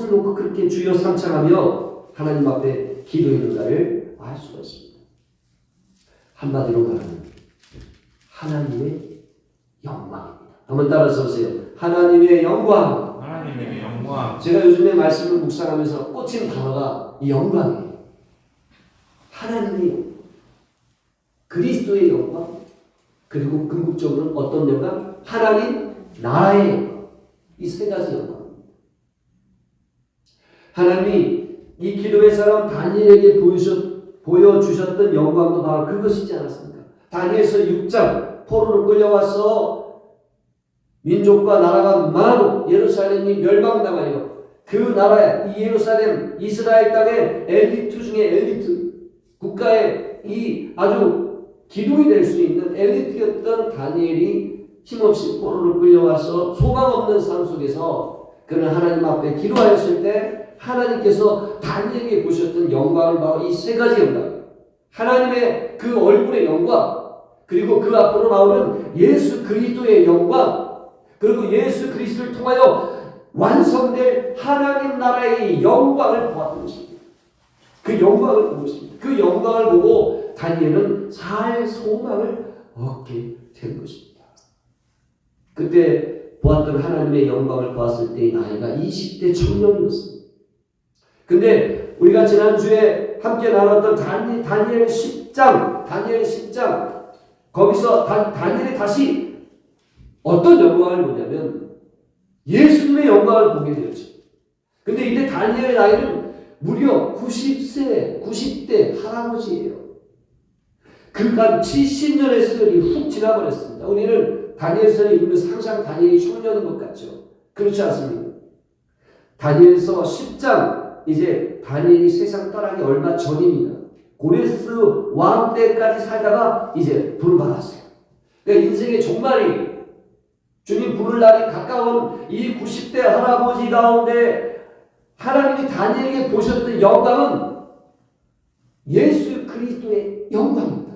손을 놓고 그렇게 주여 삼창하며 하나님 앞에 기도했는가를 알 수가 있습니다. 한마디로 말하면 하나님의 영광입니다. 한번 따라서 보세요. 하나님의 영광. 하나님의 영광. 제가 요즘에 말씀을 묵상하면서 꽂힌 단어가 이 영광이에요. 하나님의 그리스도의 영광, 그리고 궁극적으로는 어떤 영광? 하나님 나라의 영광. 이 세 가지 영광입니다. 하나님이 이 기도의 사람 다니엘에게 보여주셨던 영광도 바로 그것이지 않았습니까? 다니엘서 6장 포로로 끌려와서 민족과 나라가 망하고 예루살렘이 멸망당하여 그 나라에 이 예루살렘 이스라엘 땅의 엘리트 중에 엘리트 국가의 이 아주 기둥이 될 수 있는 엘리트였던 다니엘이 힘없이 포로로 끌려와서 소망 없는 삶 속에서 그는 하나님 앞에 기도하였을 때 하나님께서 다니엘에게 보셨던 영광을 바로 이 세 가지 영광, 하나님의 그 얼굴의 영광, 그리고 그 앞으로 나오는 예수 그리스도의 영광, 그리고 예수 그리스도를 통하여 완성될 하나님 나라의 영광을 보았던 것입니다. 그 영광을 본 것입니다. 그 영광을 보고 다니엘은 살 소망을 얻게 된 것입니다. 그때 보았던 하나님의 영광을 보았을 때의 나이가 20대 청년이었습니다. 근데 우리가 지난주에 함께 나눴던 다니엘 10장 거기서 다니엘이 다시 어떤 영광을 보냐면 예수님의 영광을 보게 되었죠. 근데 이때 다니엘의 나이는 무려 90대 할아버지예요. 그간 70년의 세월이 훅 지나버렸습니다. 우리는 다니엘서를 읽으면서 항상 다니엘이 청년인 것 같죠. 그렇지 않습니까? 다니엘서 10장 이제 다니엘이 세상 떠나기 얼마 전입니다. 고레스 왕 때까지 살다가 이제 부름받았어요. 그러니까 인생의 종말이 주님 부를 날이 가까운 이 90대 할아버지 가운데 하나님이 다니엘에게 보셨던 영광은 예수 그리스도의 영광입니다.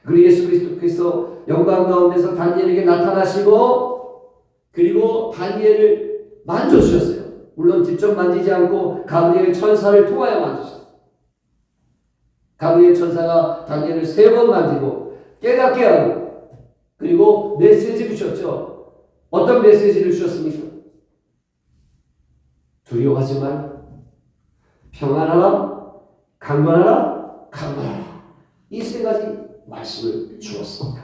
그리고 예수 그리스도께서 영광 가운데서 다니엘에게 나타나시고 그리고 다니엘을 만져주셨어요. 물론 직접 만지지 않고 가브리엘 천사를 통하여 만지셨어요. 가브리엘 천사가 다니엘을 3번 만지고 깨닫게 하고 그리고 메시지 주셨죠. 어떤 메시지를 주셨습니까? 두려워하지 말라. 평안하라. 강건하라. 강건하라. 이 3가지 말씀을 주었습니다.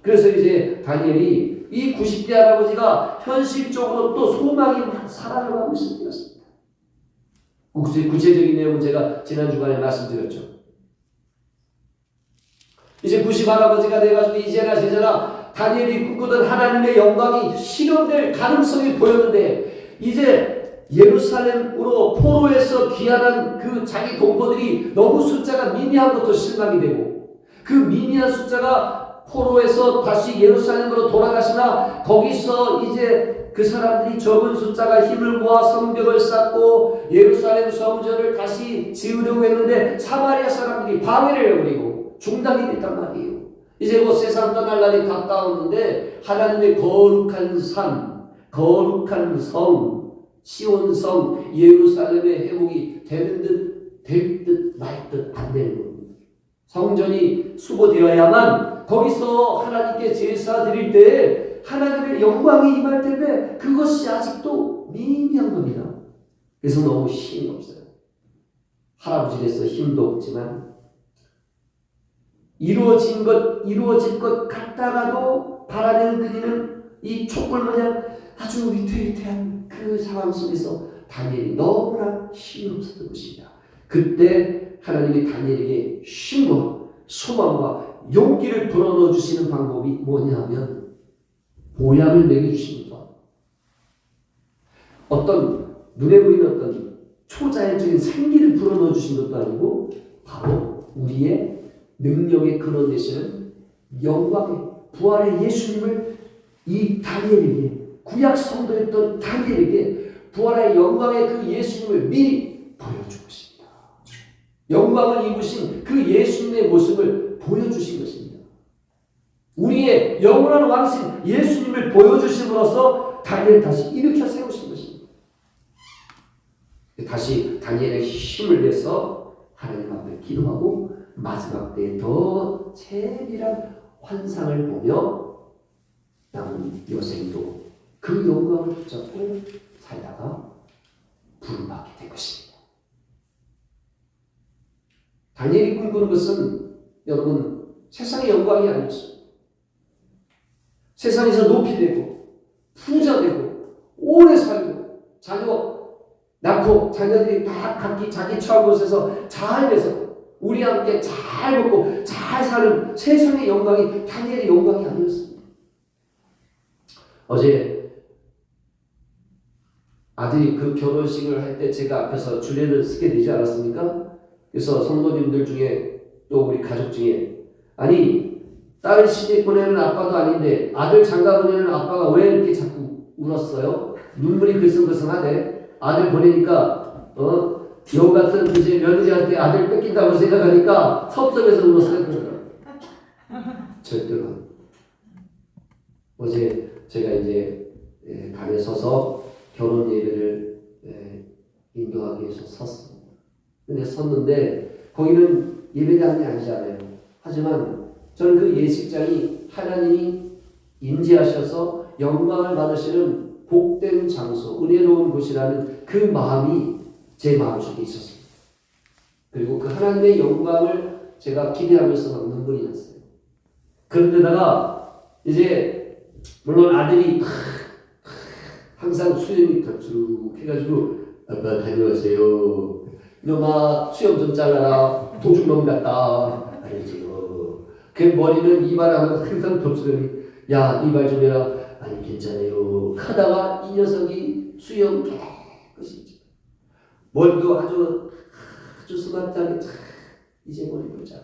그래서 이제 다니엘이 이 90대 할아버지가 현실적으로 또 소망이 살아나가고 있습니다. 구체적인 내용은 제가 지난 주간에 말씀드렸죠. 이제 90 할아버지가 돼가지고 이제나 저제나 다니엘이 꿈꾸던 하나님의 영광이 실현될 가능성이 보였는데 이제 예루살렘으로 포로에서 귀환한 그 자기 동포들이 너무 숫자가 미미한 것도 실망이 되고 그 미미한 숫자가 포로에서 다시 예루살렘으로 돌아가시나 거기서 이제 그 사람들이 적은 숫자가 힘을 모아 성벽을 쌓고 예루살렘 성전을 다시 지으려고 했는데 사마리아 사람들이 방해를 해버리고 중단이 됐단 말이에요. 이제 곧 세상 떠날 날이 가까웠는데 하나님의 거룩한 산, 거룩한 성, 시온성 예루살렘의 회복이 되는 듯, 될 듯, 말 듯 안 되는 겁니다. 성전이 수보되어야만 거기서 하나님께 제사 드릴 때 하나님의 영광이 임할 텐데 그것이 아직도 미미한 겁니다. 그래서 너무 힘이 없어요. 할아버지로서 힘도 없지만 이루어질 것 같다가도 바라는 그리는 이 촛불 모양 아주 위태위태한 그 상황 속에서 다니엘이 너무나 힘이 없었던 것입니다. 그때 하나님이 다니엘에게 쉼과 소망과 용기를 불어넣어 주시는 방법이 뭐냐면 보약을 먹여주십니다. 어떤 눈에 보이는 어떤 초자연적인 생기를 불어넣어 주신 것도 아니고 바로 우리의 능력의 근원 되시는 영광의 부활의 예수님을 이 다니엘에게 구약 성도였던 다니엘에게 부활의 영광의 그 예수님을 미리 보여준 것입니다. 영광을 입으신 그 예수님의 모습을 보여주신 것입니다. 우리의 영원한 왕신 예수님을 보여주심으로써 다니엘 다시 일으켜 세우신 것입니다. 다시 다니엘의 힘을 내서 하나님 앞에 기도하고 마지막 때에 더 세밀한 환상을 보며 남은 여생도 그 영광을 붙잡고 살다가 부름받게 된 것입니다. 다니엘이 꿈꾸는 것은 여러분 세상의 영광이 아니었어요. 세상에서 높이 되고 부자 되고 오래 살고 자녀 낳고 자녀들이 다 각기 자기 처한 곳에서 잘 돼서 우리 함께 잘 먹고 잘 사는 세상의 영광이 다니엘의 영광이 아니었습니다. 어제 아들이 그 결혼식을 할 때 제가 앞에서 주례를 쓰게 되지 않았습니까? 그래서 성도님들 중에 또 우리 가족 중에 아니 딸 시집 보내는 아빠도 아닌데 아들 장가 보내는 아빠가 왜 이렇게 자꾸 울었어요? 눈물이 글썽글썽하네. 아들 보내니까 여우 같은 이제 며느리한테 아들 뺏긴다고 생각하니까 섭섭해서 울었어요. 절대로. 어제 제가 이제 단에 서서 결혼 예배를 인도하기 위해서 섰습니다. 근데 섰는데 거기는 예배당이 아니잖아요. 하지만 저는 그 예식장이 하나님이 임재하셔서 영광을 받으시는 복된 장소, 은혜로운 곳이라는 그 마음이 제 마음속에 있었습니다. 그리고 그 하나님의 영광을 제가 기대하면서 막 눈물이 났어요. 그런데다가 이제 물론 아들이 항상 수염이 덥수룩 해가지고 아빠 다녀왔어요. 너 수염 좀 잘라라. 도둑놈 같다. 알지요. 그 머리는 이발하고 항상 덥수룩이 야 이발 좀 해라. 아니 괜찮아요. 하다가 이 녀석이 수염 깨끗이 머리도 아주 스마트하게 이제 머리도 잘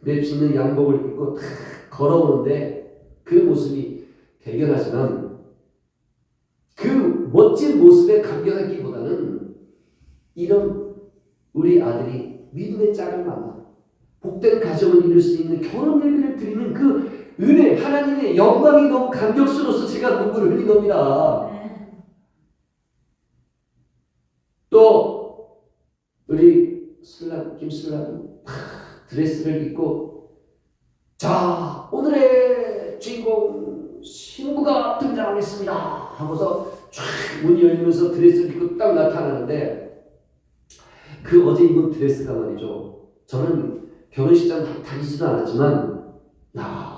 맵시는 양복을 입고 걸어오는데 그 모습이 대견하지만 그 멋진 모습에 감격하기보다는 이런 우리 아들이 믿음의 짝을 만나 복된 가정을 이룰 수 있는 결혼 예배를 드리는 그 은혜, 하나님의 영광이 너무 감격스러워서 제가 눈물을 흘린 겁니다. 또 우리 김슬라는 드레스를 입고 자 오늘의 주인공 신부가 등장하겠습니다 하고서 쫙 문이 열리면서 드레스를 입고 딱 나타나는데 그 어제 입은 드레스가 말이죠. 저는 결혼식장 다니지도 않았지만 야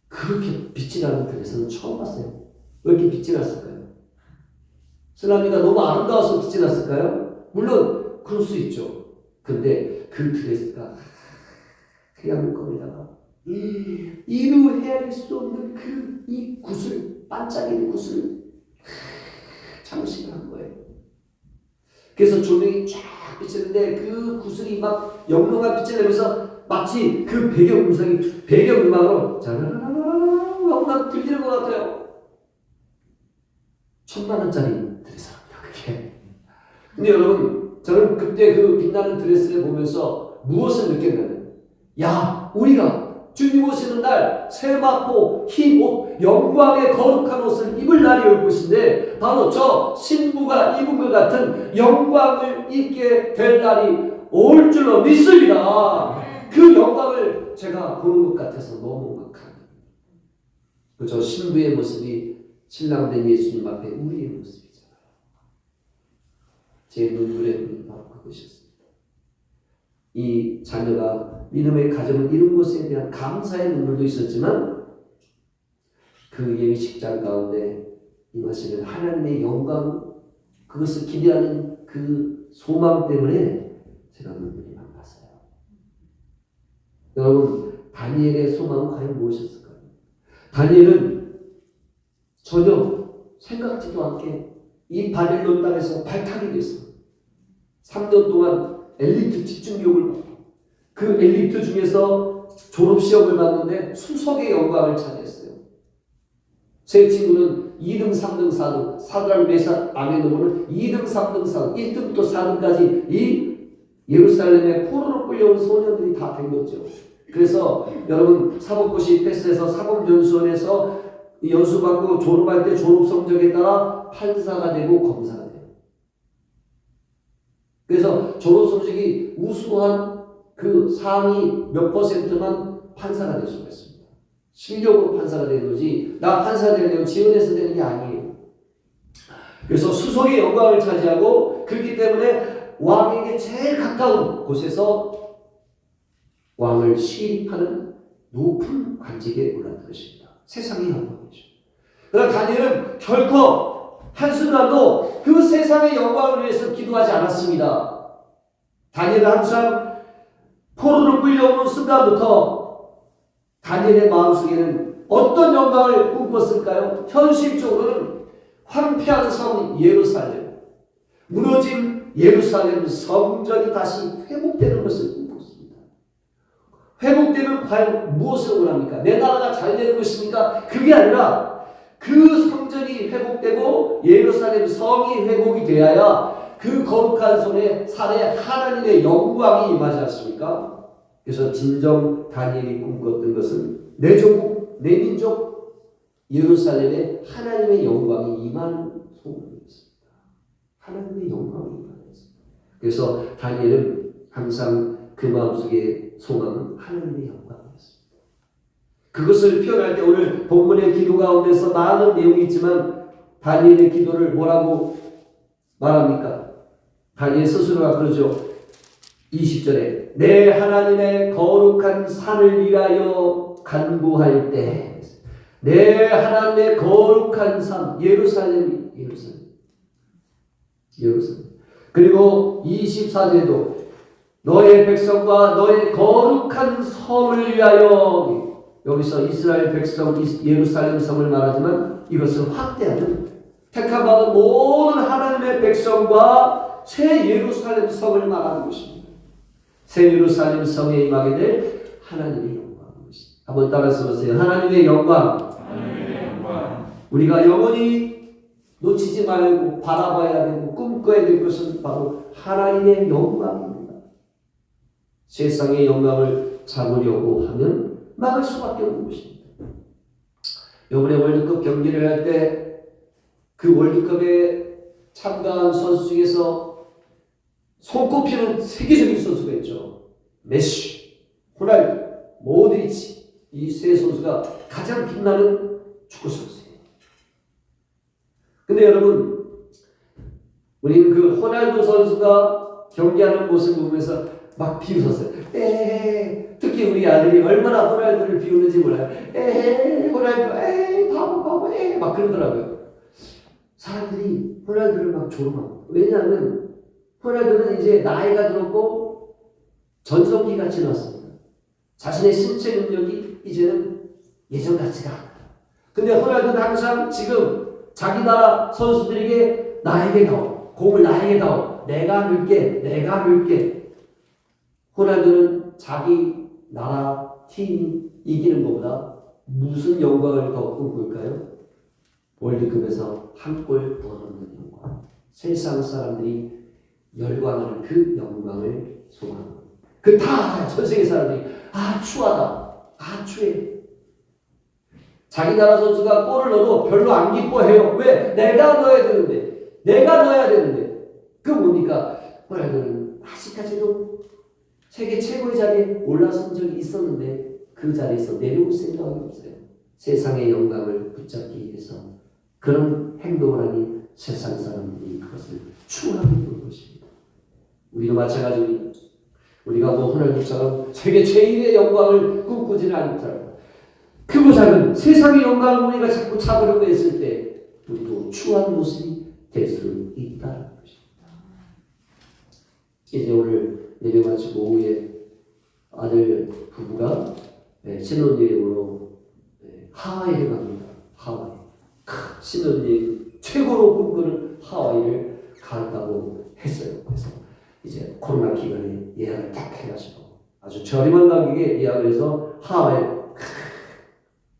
그렇게 빛이 나는 드레스는 처음 봤어요. 왜 이렇게 빛이 났을까요? 슬라미가 너무 아름다워서 빛이 났을까요? 물론 그럴 수 있죠. 근데 그 드레스가 그냥 물감에다가 이루 헤아릴 수 없는 이 구슬, 반짝이는 구슬 장식을 한 거예요. 그래서 조명이 쫙 비치는데 그 구슬이 막 영롱한 빛을 내면서 마치 그 배경음악으로 자라라라라라 막 들리는 것 같아요. 10,000,000원짜리 드레스랍니다. 그게. 근데 여러분 저는 그때 그 빛나는 드레스를 보면서 무엇을 느꼈냐면 야 우리가 주님 오시는 날 세마포 흰 옷 영광의 거룩한 옷을 입을 날이 올 것인데 바로 저 신부가 입은 것 같은 영광을 입게 될 날이 올 줄로 믿습니다. 그 영광을 제가 보는 것 같아서 너무 행복합니다. 저 신부의 모습이 신랑된 예수님 앞에 우리의 모습이잖아요. 제 눈물의 눈이 바로 그것이었습니다. 이 자녀가 믿음의 가정을 이룬 것에 대한 감사의 눈물도 있었지만 그 예식장 가운데 임하시는 하나님의 영광 그것을 기대하는 그 소망 때문에 제가 눈물이 많았어요. 여러분 다니엘의 소망은 과연 무엇이었을까요? 다니엘은 전혀 생각지도 않게 이 바벨론 땅에서 발탁이 됐어요. 3년 동안 엘리트 집중교육을 받고 그 엘리트 중에서 졸업시험을 봤는데 수석의 영광을 차지했어요. 제 친구는 2등, 3등, 4등, 사드락, 메삭, 아벤노고는 2등, 3등, 4등, 1등부터 4등까지 이 예루살렘에 포로로 끌려온 소년들이 다 된 거죠. 그래서 여러분 사법고시 패스해서 사법연수원에서 연수받고 졸업할 때 졸업 성적에 따라 판사가 되고 검사가 돼요. 그래서 졸업 성적이 우수한 그 상위 몇 %만 판사가 될 수가 있습니다. 실력으로 판사가 되는 거지 나 판사 되려고 지원해서 되는 게 아니에요. 그래서 수석의 영광을 차지하고 그렇기 때문에 왕에게 제일 가까운 곳에서 왕을 시립하는 높은 관직에 올랐던 것입니다. 세상의 영광이죠. 그러나 다니엘은 결코 한순간도 그 세상의 영광을 위해서 기도하지 않았습니다. 다니엘은 항상 포로로 끌려오는 순간부터 다니엘의 마음속에는 어떤 영광을 꿈꿨을까요? 현실적으로는 황폐한 성 예루살렘, 무너진 예루살렘 성전이 다시 회복되는 것을 꿈꿨습니다. 회복되면 과연 무엇을 원합니까? 내 나라가 잘 되는 것입니까? 그게 아니라 그 성전이 회복되고 예루살렘 성이 회복이 되어야 그 거룩한 산에 하나님의 영광이 임하지 않습니까? 그래서 진정 다니엘이 꿈꿨던 것은 내 조국, 내 민족 예루살렘에 하나님의 영광이 임하는 소망이었습니다. 하나님의 영광이 임하였습니다. 그래서 다니엘은 항상 그 마음속에 소망은 하나님의 영광이었습니다. 그것을 표현할 때 오늘 본문의 기도 가운데서 많은 내용이 있지만 다니엘의 기도를 뭐라고 말합니까? 다니엘 스스로가 그러죠. 20절에 내 하나님의 거룩한 산을 위하여 간구할 때 내 하나님의 거룩한 산 예루살렘. 그리고 24절에도 너의 백성과 너의 거룩한 성을 위하여 여기서 이스라엘 백성 예루살렘 성을 말하지만 이것을 확대하는 택함받은 모든 하나님의 백성과 새 예루살렘 성을 말하는 것입니다. 새 예루살렘 성에 임하게 될 하나님의 영광입니다. 한번 따라서 보세요. 하나님의 영광. 우리가 영원히 놓치지 말고 바라봐야 되고 꿈꿔야 될 것은 바로 하나님의 영광입니다. 세상의 영광을 잡으려고 하면 막을 수밖에 없는 것입니다. 이번에 월드컵 경기를 할 때 그 월드컵에 참가한 선수 중에서 손꼽히는 세계적인 선수가 있죠. 메시, 호날두, 모드리치 이 세 선수가 가장 빛나는 축구 선수예요. 근데 여러분 우리는 그 호날두 선수가 경기하는 모습을 보면서 막 비웃었어요. 특히 우리 아들이 얼마나 호날두를 비우는지 몰라요. 호날두, 바보, 막 그러더라고요. 사람들이 호날두를 막 조롱하고. 왜냐하면 호날두는 이제 나이가 들었고 전성기가 지났습니다. 자신의 신체 능력이 이제는 예전 같지가 않아요. 근데 호날두는 항상 지금 자기 나라 선수들에게 나에게 다오, 공을 나에게 다오, 내가 넣을게. 호날두는 자기 나라 팀이 이기는 것보다 무슨 영광을 더 꿈꿀까요? 월드컵에서 한 골 더 넣는 영광. 세상 사람들이 열광하는 그 영광을 소망합니다. 그 다 전 세계 사람들이 추하다, 추해. 자기 나라 선수가 골을 넣어도 별로 안 기뻐해요. 왜? 내가 넣어야 되는데. 그 뭡니까? 호날두는 아직까지도 세계 최고의 자리에 올라선 적이 있었는데 그 자리에서 내려올 생각이 없어요. 세상의 영광을 붙잡기 위해서 그런 행동을 하니 세상 사람들이 그것을 추구하게 되는 것입니다. 우리도 마찬가지입니다. 우리가 호날두처럼 세계 최일의 영광을 꿈꾸지는 않더라도 크고 작은 세상의 영광을 우리가 자꾸 잡으려고 했을 때 우리도 추한 모습이 될 수 있다는 것입니다. 이제 오늘 예배 마치고 오후에 아들 부부가 신혼여행으로 하와이를 갑니다. 하와이. 신혼여행 최고로 꿈꾸는 하와이를 간다고 했어요. 그래서 이제 코로나 기간에 예약을 딱 해가지고 아주 저렴한 가격에 예약을 해서 하와이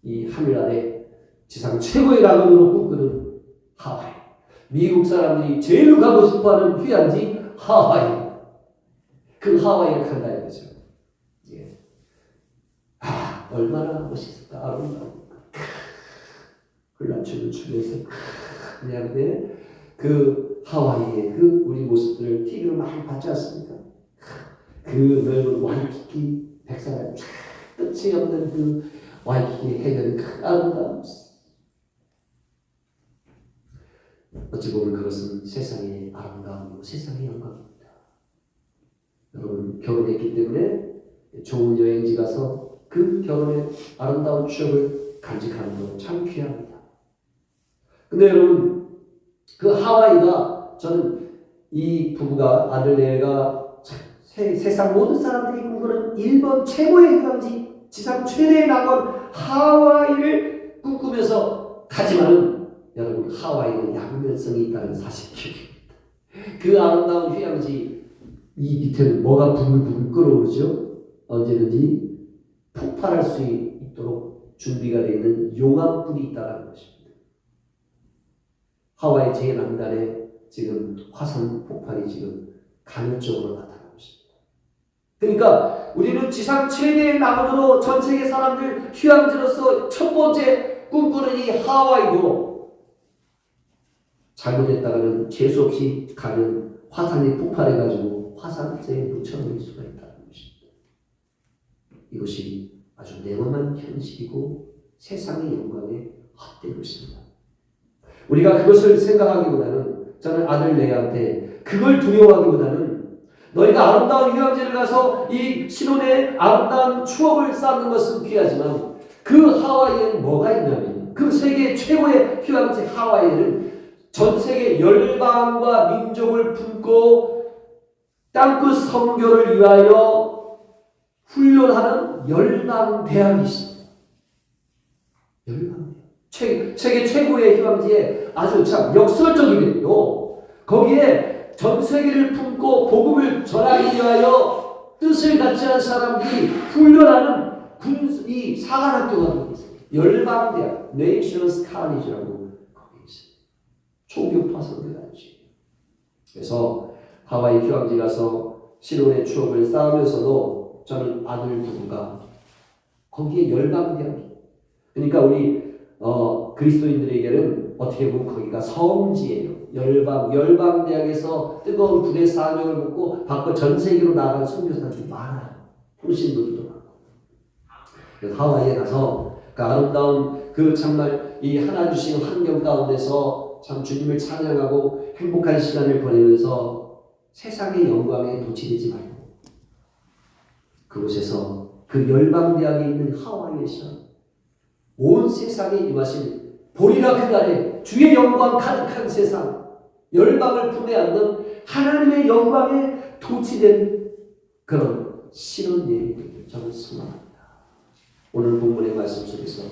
이 하늘 아래 지상 최고의 낙원으로 꿈꾸는 하와이. 미국 사람들이 제일 가고 싶어하는 휴양지 하와이. 그 하와이를 간다 이거죠. 예. 얼마나 멋있을까, 아름다울까. 흘러주는 춤에서 그냥 그 하와이의 그 우리 모습들을 TV로 많이 봤지 않습니까? 그 넓은 와이키키 백사장 쫙 끝이 없는 그 와이키키 해변 그 아름다운 모습. 어찌 보면 그것은 세상의 아름다움이고 세상의 영광입니다. 여러분 결혼했기 때문에 좋은 여행지 가서 그 결혼의 아름다운 추억을 간직하는 것 참 귀합니다. 근데 여러분 그 하와이가 저는 이 부부가 아들네가 세상 모든 사람들이 꿈꾸는 일본 최고의 휴양지 지상 최대의 낙원 하와이를 꿈꾸면서 가지만은 여러분 하와이는 양면성이 있다는 사실입니다. 그 아름다운 휴양지 이 밑에는 뭐가 부글부글 끓어오르죠? 언제든지 폭발할 수 있도록 준비가 되어 있는 용암불이 있다는 것입니다. 하와이 제남단에 지금 화산 폭발이 지금 간헐적으로 나타나고 있습니다. 그러니까 우리는 지상 최대의 낙원으로 전 세계 사람들 휴양지로서 첫 번째 꿈꾸는 이 하와이도 잘못했다가는 재수없이 가는 화산이 폭발해가지고 화산재에 놓쳐버릴 수가 있다는 것입니다. 이것이 아주 냉엄한 현실이고 세상의 영광에 헛된 것입니다. 우리가 그것을 생각하기보다는 저는 아들 레아한테 그걸 두려워하기보다는 너희가 아름다운 휴양지를 가서 이 신혼의 아름다운 추억을 쌓는 것은 귀하지만 그 하와이에는 뭐가 있냐면 그 세계 최고의 휴양지 하와이에는 전 세계 열방과 민족을 품고 땅끝 선교를 위하여 훈련하는 열방대학이 있습니다. 열방대학. 세계 최고의 휴양지에 아주 참 역설적이거든요. 거기에 전 세계를 품고 복음을 전하기 위하여 뜻을 갖지 않은 사람들이 훈련하는 이 사관학교가 있어요. 열방대학, Nations College라고 거기 있어요. 초교파 선교단지. 그래서 하와이 휴양지 가서 신혼의 추억을 쌓으면서도 저는 아들 부부가 거기에 열방대학이. 그러니까 우리 그리스도인들에게는 어떻게 보면 거기가 성지예요. 열방대학에서 뜨거운 불의 사명을 받고 밖으로 전 세계로 나가는 선교사들이 많아요. 통신도들도 많고. 그래서 하와이에 가서 그 아름다운 그 정말 이 하나 주신 환경 가운데서 참 주님을 찬양하고 행복한 시간을 보내면서 세상의 영광에 도취되지 말고 그곳에서 그 열방대학에 있는 하와이에서 온 세상에 임하신 보리라 그날에 주의 영광 가득한 세상 열방을 품에 안는 하나님의 영광에 도취된 그런 신혼여행을 저는 소망합니다. 오늘 본문의 말씀 속에서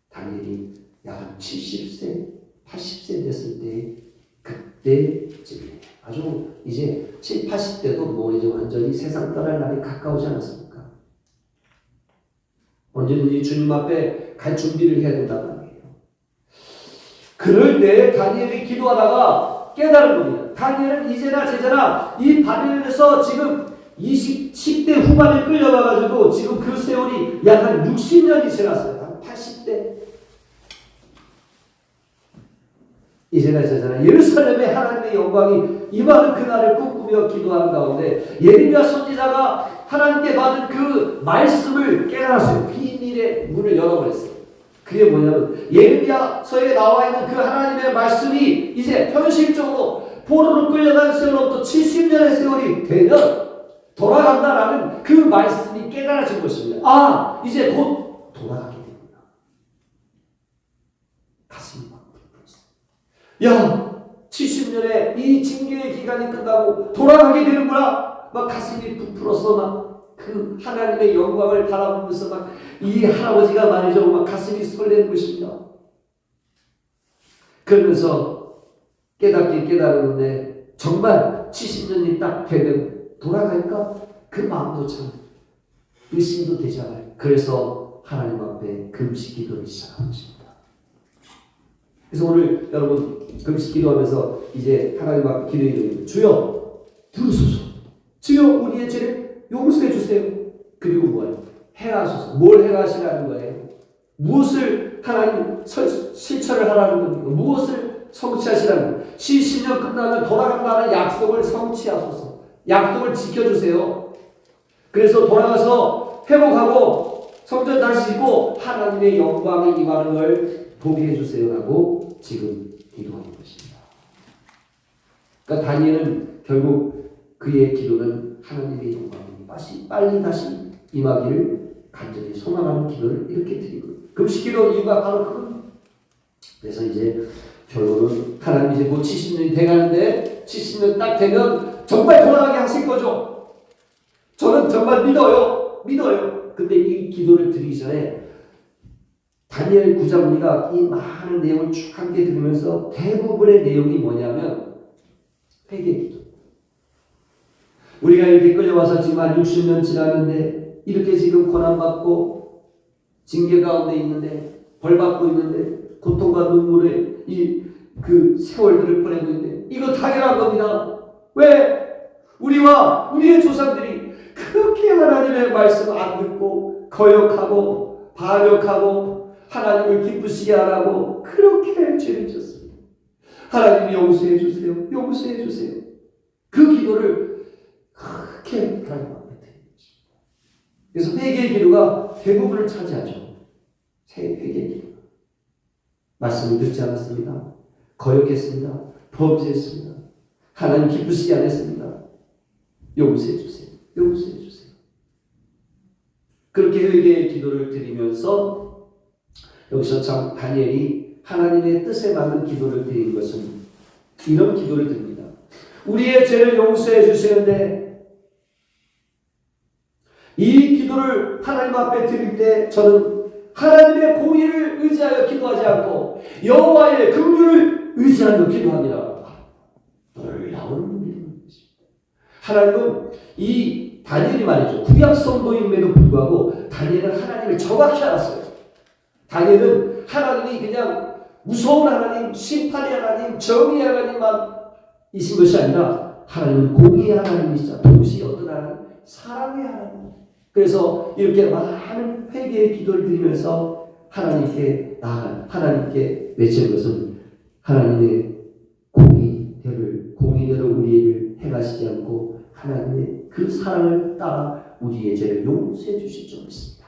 다니엘이 약 한 70세, 80세 됐을 때 그때쯤에 아주 이제 7, 80대도 뭐 이제 완전히 세상 떠날 날이 가까우지 않았습니까? 언제든지 주님 앞에 갈 준비를 해야 된다는 거예요. 그럴 때 다니엘이 기도하다가 깨달은 겁니다. 다니엘은 이제나 제자나 이 바벨론에서 지금 10대 후반에 끌려가가지고 지금 그 세월이 약 한 60년이 지났어요. 한 80대. 이제나 제자나 예루살렘의 하나님의 영광이 임하는 그날을 꿈꾸며 기도하는 가운데 예레미야 선지자가 하나님께 받은 그 말씀을 깨달았어요. 비밀의 문을 열어버렸어요. 그게 뭐냐면 예레미야서에 나와 있는 그 하나님의 말씀이 이제 현실적으로 포로로 끌려간 세월로부터 70년의 세월이 되면 돌아간다라는 그 말씀이 깨달아진 것입니다. 아, 이제 곧 돌아가게 됩니다. 가슴이 막 부풀었어요. 야, 70년의 이 징계의 기간이 끝나고 돌아가게 되는구나. 막 가슴이 부풀어서 막 그 하나님의 영광을 바라보면서 막 이 할아버지가 말이죠. 막 가슴이 설레는 것입니다. 그러면서 깨닫는데 정말 70년이 딱 되면 돌아갈까? 그 마음도 참 의심도 되잖아요. 그래서 하나님 앞에 금식 기도를 시작한 것입니다. 그래서 오늘 여러분 금식 기도하면서 이제 하나님 앞에 기도해드립니다. 주여 들으소서. 주여 우리의 죄를 용서해 주세요. 그리고 뭐예요? 행하소서. 뭘 행하시라는 거예요? 무엇을 하나님 실천을 하라는 겁니까? 무엇을 성취하시라는 70년 끝나면 돌아간다는 약속을 성취하소서. 약속을 지켜주세요. 그래서 돌아가서 회복하고 성전 다시 짓고 하나님의 영광이 임하는 걸 보게 해주세요라고 지금 기도하는 것입니다. 그러니까 다니엘은 결국 그의 기도는 하나님의 영광이 빨리 다시 임하기를 간절히 소망하는 기도를 이렇게 드리고, 금식기도 이유가 바로 그겁니다. 그래서 이제 결론은 하나님 이제 곧 70년이 돼가는데 70년 딱 되면 정말 돌아가게 하실 거죠. 저는 정말 믿어요. 근데 이 기도를 드리기 전에 다니엘 9장 우리가 이 많은 내용을 쭉 함께 들으면서 대부분의 내용이 뭐냐면 회개 기도. 우리가 이렇게 끌려와서 지금 한 60년 지났는데 이렇게 지금 고난받고 징계 가운데 있는데 벌받고 있는데 고통과 눈물의 그 세월들을 보내고 있는데 이거 당연한 겁니다. 왜? 우리와 우리의 조상들이 그렇게 하나님의 말씀 안 듣고 거역하고 반역하고 하나님을 기쁘시게 안 하고 그렇게 죄를 졌습니다. 하나님 용서해 주세요. 용서해 주세요. 그 기도를 그렇게 하나님 앞에 드리는 것입니다. 그래서 회개의 기도가 대부분을 차지하죠. 회개의 기도. 말씀을 듣지 않았습니다. 거역했습니다. 범죄했습니다. 하나님 기쁘시게 안 했습니다. 용서해 주세요. 용서해 주세요. 그렇게 회개의 기도를 드리면서 여기서 참 다니엘이 하나님의 뜻에 맞는 기도를 드린 것은 이런 기도를 드립니다. 우리의 죄를 용서해 주시는데 이 기도를 하나님 앞에 드릴 때 저는 하나님의 공의를 의지하여 기도하지 않고 여호와의 긍휼을 의지하여 기도합니다. 놀라운 일입니다. 하나님은 이 다니엘이 말이죠. 구약 성도임에도 불구하고 다니엘은 하나님을 정확히 알았어요. 다니엘은 하나님이 그냥 무서운 하나님, 심판의 하나님, 정의의 하나님만 이신 것이 아니라 하나님은 공의의 하나님이시자 동시에 어떤 하나님? 사랑의 하나님. 그래서 이렇게 많은 회개의 기도를 드리면서 하나님께 하나님께 외치는 것은 하나님의 공의대로 우리를 행하시지 않고 하나님의 그 사랑을 따라 우리의 죄를 용서해 주실 줄 믿습니다.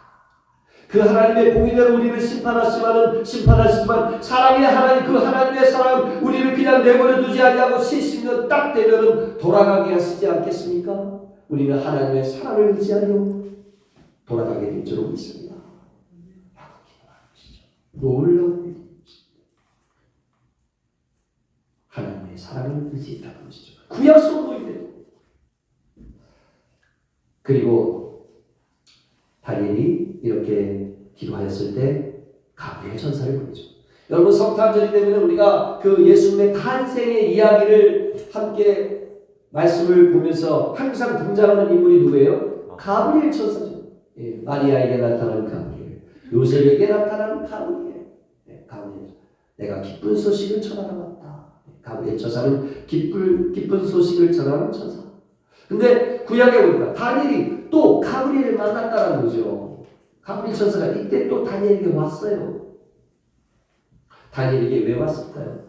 그 하나님의 공의대로 우리를 심판하시지만 사랑의 하나님, 그 하나님의 사랑 우리를 그냥 내버려 두지 아니하고 70년 딱 되면은 돌아가게 하시지 않겠습니까? 우리는 하나님의 사랑을 의지하여 돌아가게 될 줄 믿습니다. 놀라운 일입니다. 하나님의 사랑을 의지했다는 것이죠. 구약 성도인데도. 그리고 다니엘이 이렇게 기도하였을 때 가브리엘 천사를 보내죠. 여러분 성탄절이 되면 우리가 그 예수님의 탄생의 이야기를 함께 말씀을 보면서 항상 등장하는 인물이 누구예요? 가브리엘 천사죠. 예, 마리아에게 나타난 가브리엘, 요셉에게 나타난 가브리엘. 가브리엘, 내가 기쁜 소식을 전하러 왔다. 가브리엘 천사는 기쁜 소식을 전하는 천사. 근데 구약에 보니까 다니엘이 또 가브리엘을 만났다는 거죠. 가브리엘 천사가 이때 또 다니엘에게 왔어요. 다니엘에게 왜 왔을까요?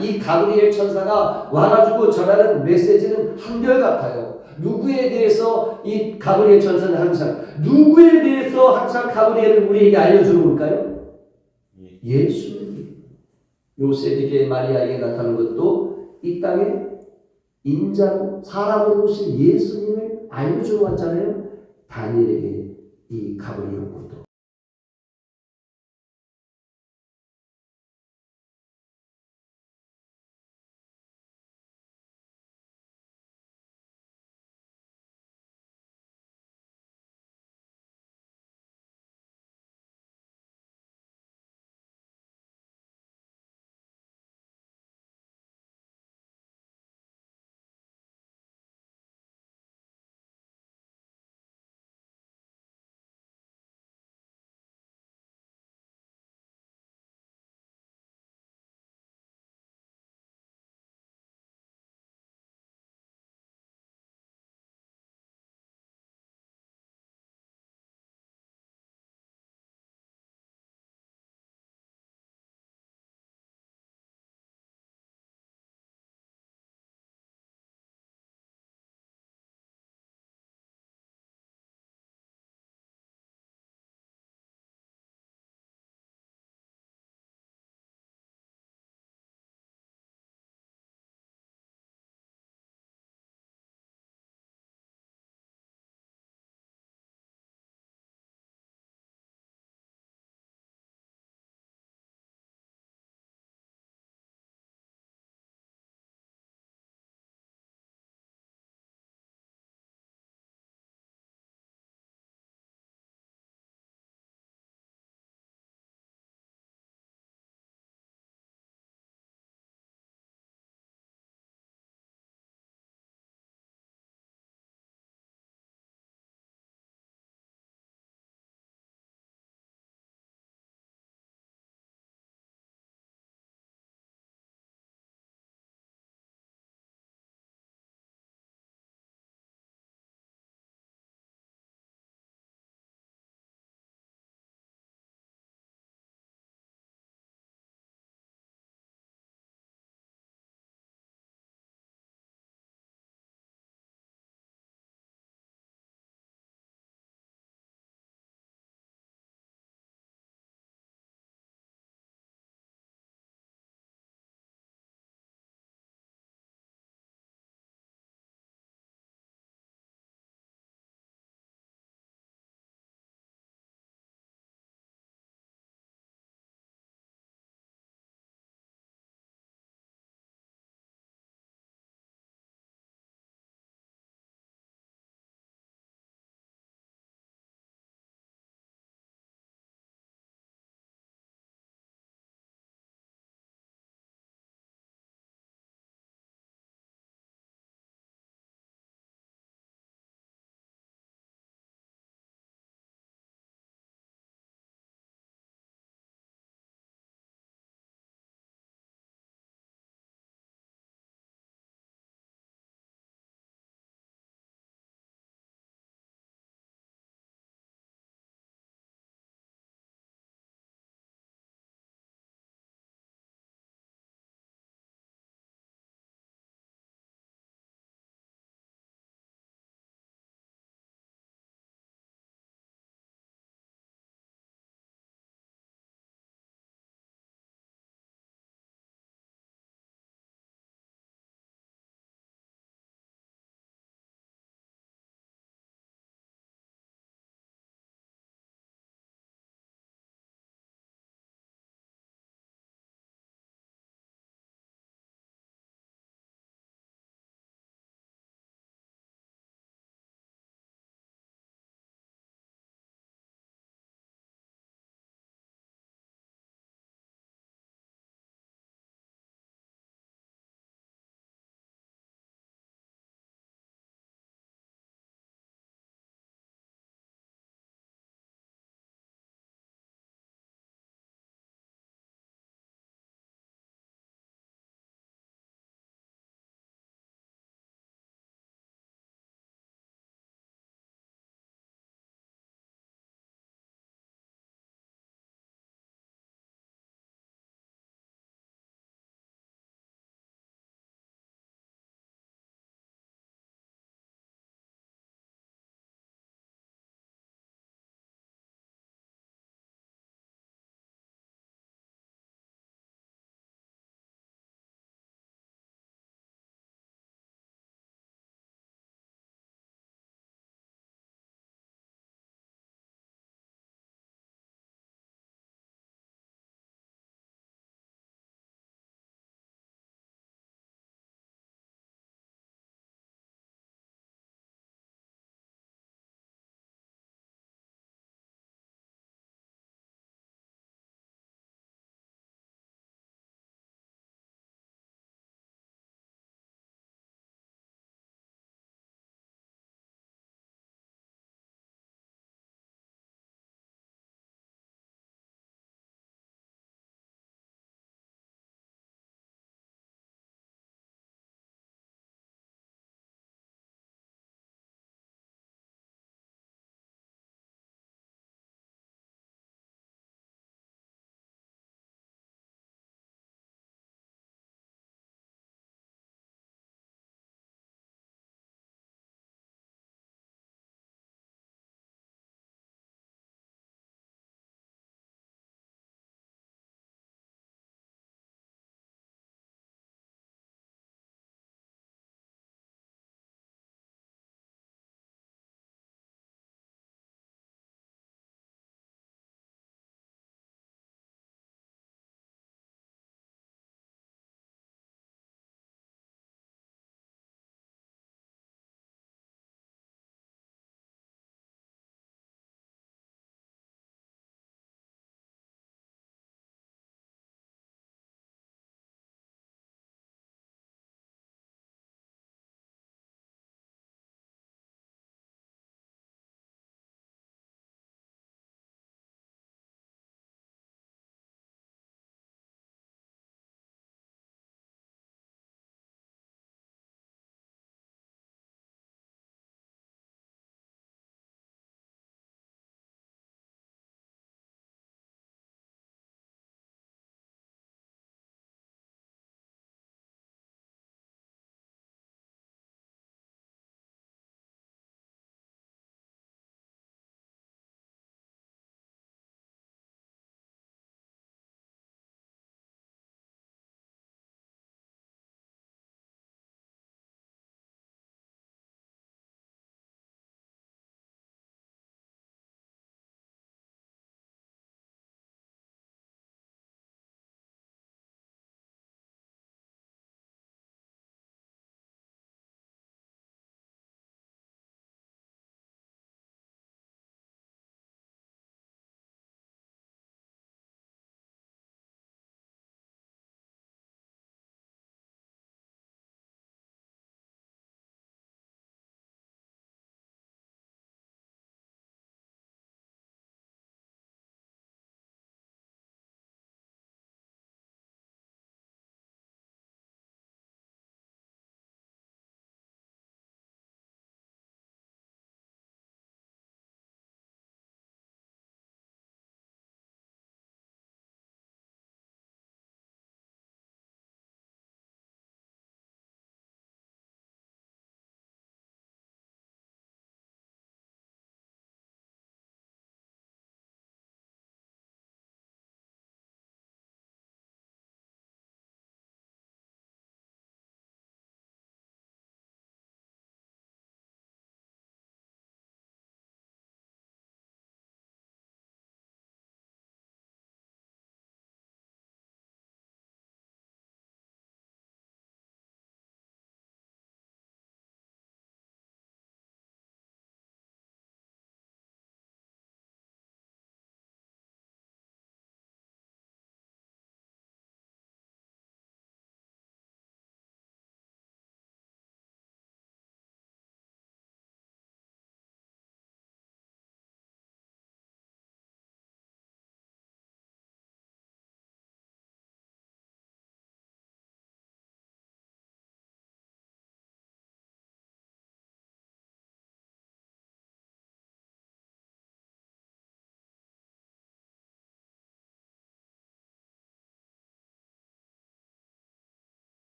이 가브리엘 천사가 와가지고 전하는 메시지는 한결같아요. 누구에 대해서 이 가브리엘 천사는 항상 가브리엘을 우리에게 알려주는 걸까요? 예수님. 요셉에게 마리아에게 나타나는 것도 이 땅에 인자로 사람으로 오신 예수님을 알려주러 왔잖아요. 다니엘에게 이 가브리엘